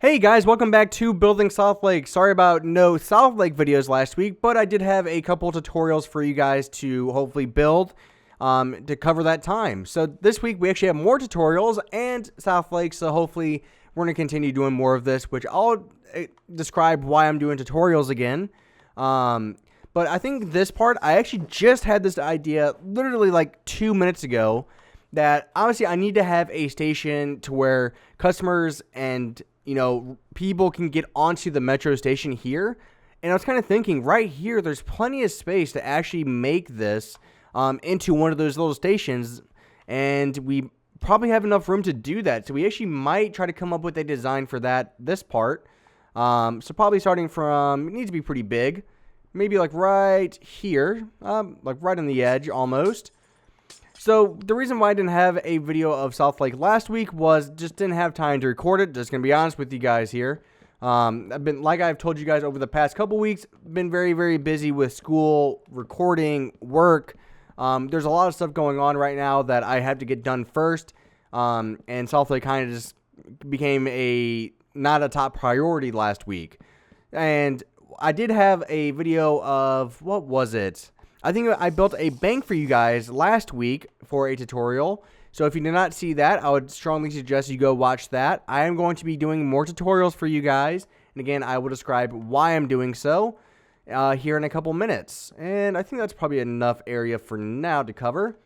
Hey guys, welcome back to Building Southlake. Sorry about no Southlake videos last week, but I did have a couple tutorials for you guys to hopefully build to cover that time. So this week we actually have more tutorials and Southlake, so hopefully we're going to continue doing more of this, which I'll describe why I'm doing tutorials again. But I think this part, I actually just had this idea literally like 2 minutes ago that obviously I need to have a station to where customers and people can get onto the metro station here. And I was kind of thinking right here, there's plenty of space to actually make this into one of those little stations. And we probably have enough room to do that. So we actually might try to come up with a design for this part. So probably starting from, it needs to be pretty big. Maybe like right here, like right on the edge almost. So the reason why I didn't have a video of Southlake last week was just didn't have time to record it. Just gonna be honest with you guys here. I've told you guys over the past couple weeks, been very, very busy with school, recording, work. There's a lot of stuff going on right now that I have to get done first. And Southlake kind of just became not a top priority last week. And I did have a video of, what was it? I think I built a bank for you guys last week for a tutorial. So if you did not see that, I would strongly suggest you go watch that. I am going to be doing more tutorials for you guys. And again, I will describe why I'm doing so here in a couple minutes. And I think that's probably enough area for now to cover.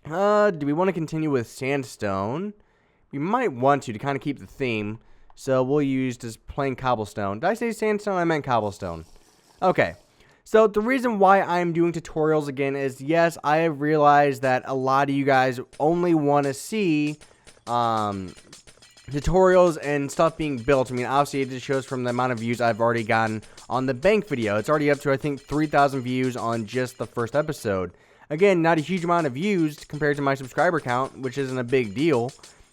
Do we want to continue with sandstone? We might want to kind of keep the theme. So we'll use just plain cobblestone. Did I say sandstone? I meant cobblestone. Okay. So the reason why I'm doing tutorials again is, yes, I have realized that a lot of you guys only want to see tutorials and stuff being built. I mean, obviously it just shows from the amount of views I've already gotten on the bank video. It's already up to, I think, 3,000 views on just the first episode. Again, not a huge amount of views compared to my subscriber count, which isn't a big deal.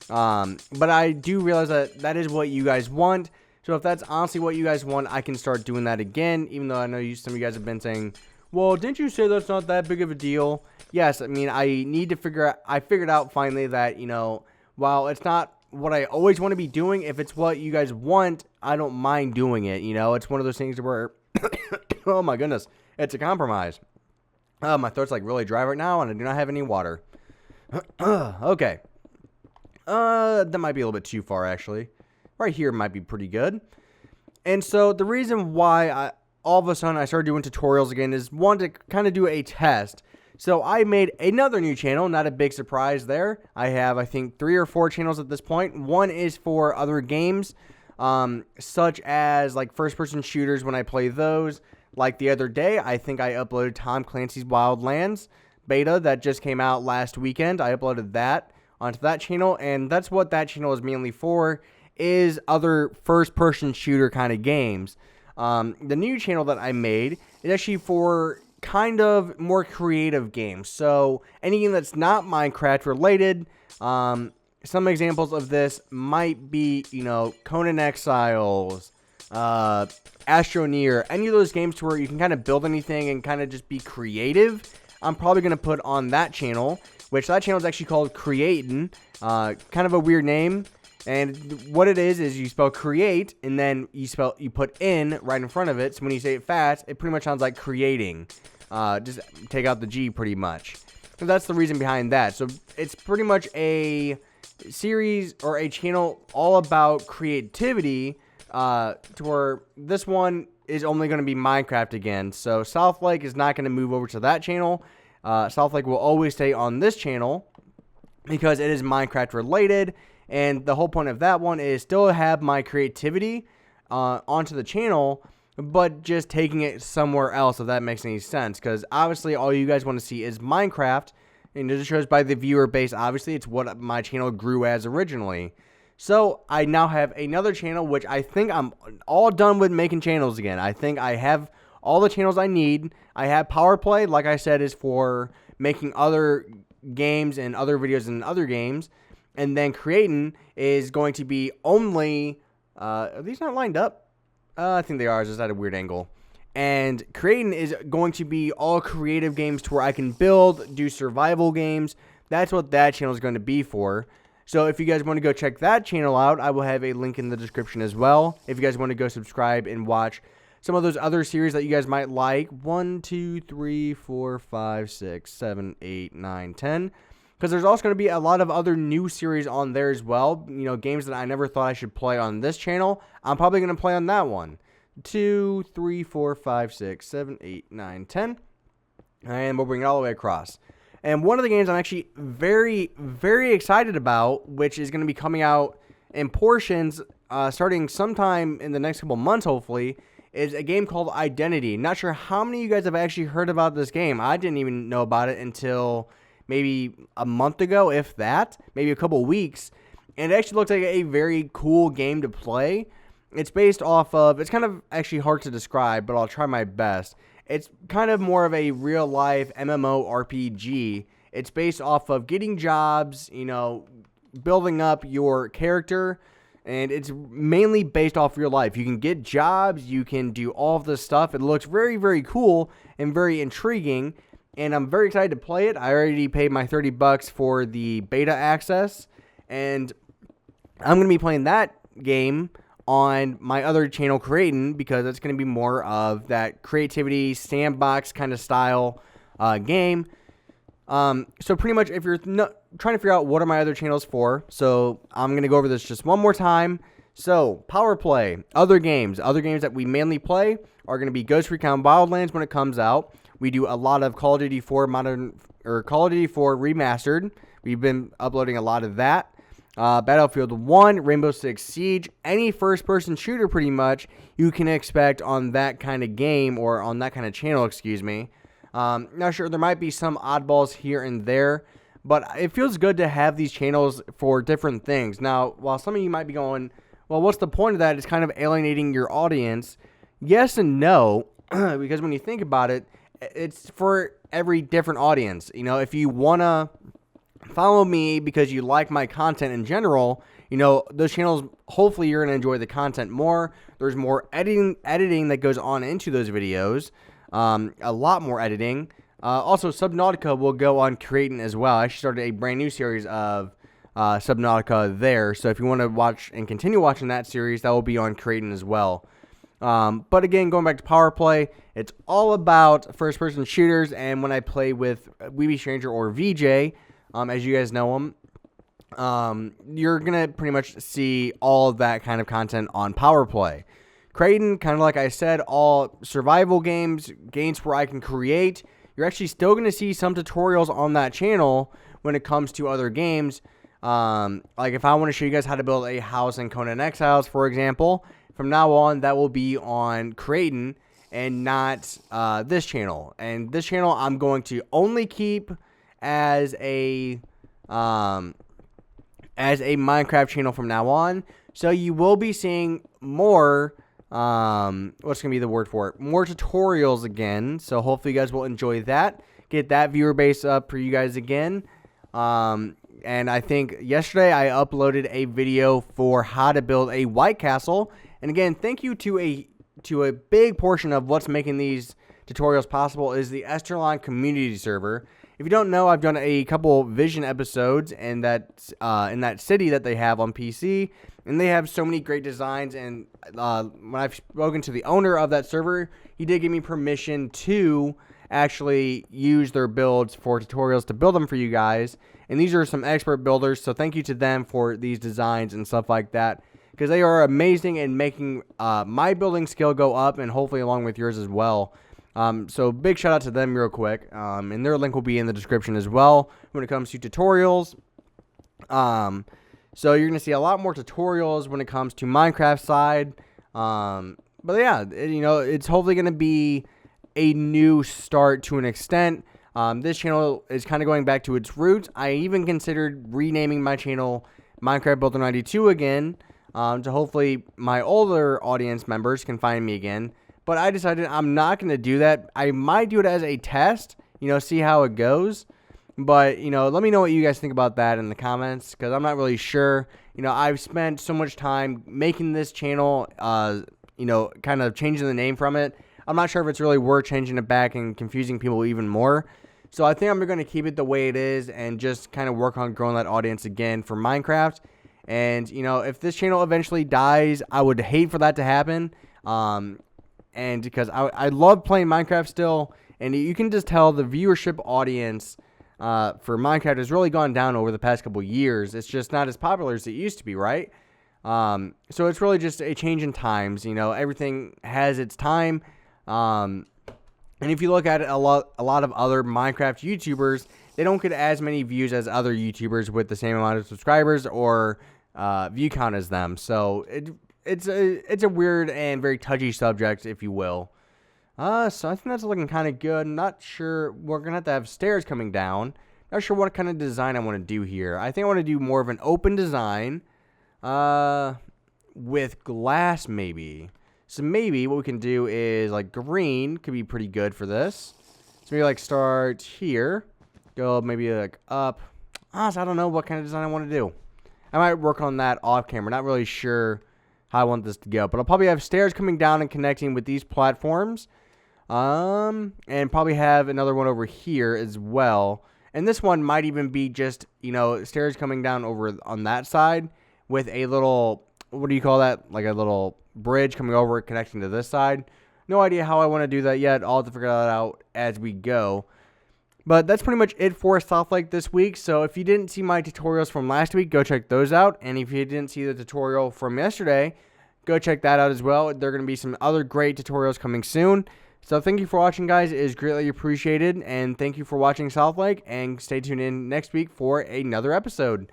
But I do realize that is what you guys want. So if that's honestly what you guys want, I can start doing that again, even though I know some of you guys have been saying, well, didn't you say that's not that big of a deal? Yes, I mean, I figured out finally that, while it's not what I always want to be doing, if it's what you guys want, I don't mind doing it, It's one of those things where, oh my goodness, it's a compromise. My throat's like really dry right now, and I do not have any water. Okay. That might be a little bit too far, actually. Right here might be pretty good. And so the reason why all of a sudden I started doing tutorials again is, one, to kind of do a test. So I made another new channel, not a big surprise there. I have, I think, 3 or 4 channels at this point. One is for other games, such as like first-person shooters when I play those. Like the other day, I think I uploaded Tom Clancy's Wildlands beta that just came out last weekend. I uploaded that onto that channel, and that's what that channel is mainly for, is other first-person shooter kind of games. The new channel that I made is actually for kind of more creative games. So anything that's not Minecraft related, some examples of this might be, Conan Exiles, Astroneer, any of those games to where you can kind of build anything and kind of just be creative. I'm probably going to put on that channel, which that channel is actually called Creatin'. Kind of a weird name. And what it is you spell create, and then you put in right in front of it. So when you say it fast, it pretty much sounds like creating. Just take out the G pretty much. So that's the reason behind that. So it's pretty much a series or a channel all about creativity, to where this one is only going to be Minecraft again. So Southlake is not going to move over to that channel. Southlake will always stay on this channel because it is Minecraft related. And the whole point of that one is still have my creativity onto the channel, but just taking it somewhere else, if that makes any sense. Because obviously all you guys want to see is Minecraft, and it shows by the viewer base. Obviously, it's what my channel grew as originally. So I now have another channel, which I think I'm all done with making channels again. I think I have all the channels I need. I have Power Play, like I said, is for making other games and other videos in other games. And then Creatin' is going to be only, are these not lined up? I think they are, it's just at a weird angle. And Creatin' is going to be all creative games to where I can build, do survival games. That's what that channel is going to be for. So if you guys want to go check that channel out, I will have a link in the description as well. If you guys want to go subscribe and watch some of those other series that you guys might like. 1, 2, 3, 4, 5, 6, 7, 8, 9, 10. Because there's also going to be a lot of other new series on there as well. You know, games that I never thought I should play on this channel. I'm probably going to play on that one. 2, 3, 4, 5, 6, 7, 8, 9, 10. And we'll bring it all the way across. And one of the games I'm actually very, very excited about, which is going to be coming out in portions starting sometime in the next couple months, hopefully, is a game called Identity. Not sure how many of you guys have actually heard about this game. I didn't even know about it until maybe a month ago, if that, maybe a couple weeks. And it actually looks like a very cool game to play. It's based off of, it's kind of actually hard to describe, but I'll try my best. It's kind of more of a real-life MMORPG. It's based off of getting jobs, you know, building up your character, and it's mainly based off real life. You can get jobs, you can do all of this stuff. It looks very, very cool and very intriguing, and I'm very excited to play it. I already paid my $30 for the beta access, and I'm going to be playing that game on my other channel, Creating, because it's going to be more of that creativity sandbox kind of style game. So pretty much, if you're trying to figure out what are my other channels for, so I'm going to go over this just one more time. So Power Play, other games that we mainly play are going to be Ghost Recon Wildlands when it comes out. We do a lot of Call of Duty 4 Call of Duty 4 Remastered. We've been uploading a lot of that. Battlefield 1, Rainbow Six Siege, any first-person shooter pretty much you can expect on that kind of game, or on that kind of channel, excuse me. Not sure, there might be some oddballs here and there, but it feels good to have these channels for different things. Now, while some of you might be going, well, what's the point of that? It's kind of alienating your audience. Yes and no, because when you think about it, it's for every different audience. You know, if you want to follow me because you like my content in general, you know, those channels, hopefully you're going to enjoy the content more. There's more editing that goes on into those videos. A lot more editing. Also, Subnautica will go on Creating as well. I actually started a brand new series of Subnautica there. So if you want to watch and continue watching that series, that will be on Creating as well. But again, going back to Power Play, it's all about first-person shooters. And when I play with Weeby Stranger or VJ, as you guys know them, you're going to pretty much see all of that kind of content on Power Play. Creating, kind of like I said, all survival games where I can create. You're actually still going to see some tutorials on that channel when it comes to other games. Like if I want to show you guys how to build a house in Conan Exiles, for example, from now on, that will be on Creating and not this channel. And this channel I'm going to only keep as a Minecraft channel from now on. So you will be seeing more, what's going to be the word for it? More tutorials again. So hopefully you guys will enjoy that. Get that viewer base up for you guys again. And I think yesterday I uploaded a video for how to build a White Castle. And again, thank you to a big portion of what's making these tutorials possible is the Esterline community server. If you don't know, I've done a couple Vision episodes in that city that they have on PC, and they have so many great designs. And when I've spoken to the owner of that server, he did give me permission to actually use their builds for tutorials to build them for you guys. And these are some expert builders, so thank you to them for these designs and stuff like that, because they are amazing in making my building skill go up, and hopefully along with yours as well. So big shout out to them real quick, and their link will be in the description as well when it comes to tutorials. So you're going to see a lot more tutorials when it comes to Minecraft side. But yeah, it's hopefully going to be a new start to an extent. This channel is kind of going back to its roots. I even considered renaming my channel Minecraft Builder 92 again, to hopefully my older audience members can find me again. But I decided I'm not going to do that. I might do it as a test, see how it goes. But, let me know what you guys think about that in the comments, because I'm not really sure. I've spent so much time making this channel, kind of changing the name from it. I'm not sure if it's really worth changing it back and confusing people even more. So I think I'm going to keep it the way it is and just kind of work on growing that audience again for Minecraft. And, you know, if this channel eventually dies, I would hate for that to happen. And because I love playing Minecraft still, and you can just tell the viewership audience for Minecraft has really gone down over the past couple years. It's just not as popular as it used to be, right? So it's really just a change in times. You know, everything has its time. And if you look at it, a lot of other Minecraft YouTubers, they don't get as many views as other YouTubers with the same amount of subscribers or view count as them. So it's a weird and very touchy subject, if you will. So I think that's looking kind of good. Not sure. We're going to have stairs coming down. Not sure what kind of design I want to do here. I think I want to do more of an open design with glass maybe. So maybe what we can do is like green could be pretty good for this. So maybe like start here. Go maybe like up. Honestly, I don't know what kind of design I want to do. I might work on that off camera. Not really sure how I want this to go. But I'll probably have stairs coming down and connecting with these platforms. And probably have another one over here as well. And this one might even be just, you know, stairs coming down over on that side with a little, what do you call that? Like a little bridge coming over connecting to this side. No idea how I want to do that yet. I'll have to figure that out as we go. But that's pretty much it for Southlake this week. So if you didn't see my tutorials from last week, go check those out. And if you didn't see the tutorial from yesterday, go check that out as well. There are going to be some other great tutorials coming soon. So thank you for watching, guys. It is greatly appreciated. And thank you for watching Southlake. And stay tuned in next week for another episode.